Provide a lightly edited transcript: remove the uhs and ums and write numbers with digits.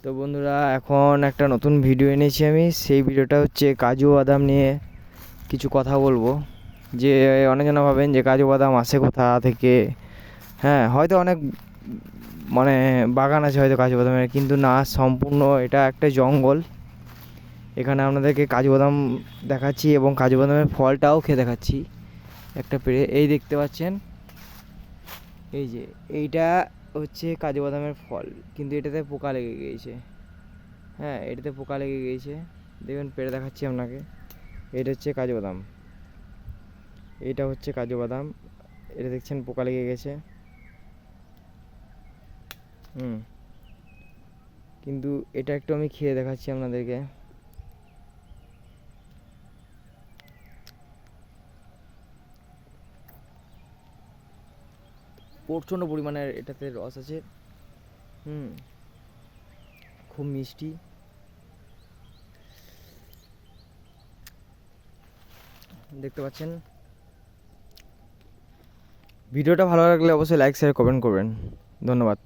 তো বন্ধুরা, এখন একটা নতুন ভিডিও এনেছি আমি। সেই ভিডিওটা হচ্ছে কাজু বাদাম নিয়ে কিছু কথা বলবো। যে অনেকজন ভাবেন যে কাজু বাদাম আসে কোথা থেকে। হ্যাঁ, হয়তো অনেক মানে বাগান আছে হয়তো কাজু বাদামের, কিন্তু না, সম্পূর্ণ এটা একটা জঙ্গল। এখানে আপনাদেরকে কাজু বাদাম দেখাচ্ছি এবং কাজু বাদামের ফলটাও খেয়ে দেখাচ্ছি একটা পেড়ে। এই দেখতে পাচ্ছেন, এই যে এইটা হচ্ছে কাজু বাদামের ফল, কিন্তু এটাতে পোকা লেগে গিয়েছে। হ্যাঁ, এটাতে পোকা লেগে গিয়েছে। দেখবেন, পেড়ে দেখাচ্ছি আপনাকে। এটা হচ্ছে কাজু বাদাম, এইটা হচ্ছে কাজু বাদাম। এটা দেখছেন পোকা লেগে গেছে। হুম, কিন্তু এটা একটু আমি খেয়ে দেখাচ্ছি আপনাদেরকে। প্রচণ্ড পরিমাণের এটাতে রস আছে। হুম, খুব মিষ্টি। দেখতে পাচ্ছেন। ভিডিওটা ভালো লাগলে অবশ্যই লাইক শেয়ার কমেন্ট করবেন। ধন্যবাদ।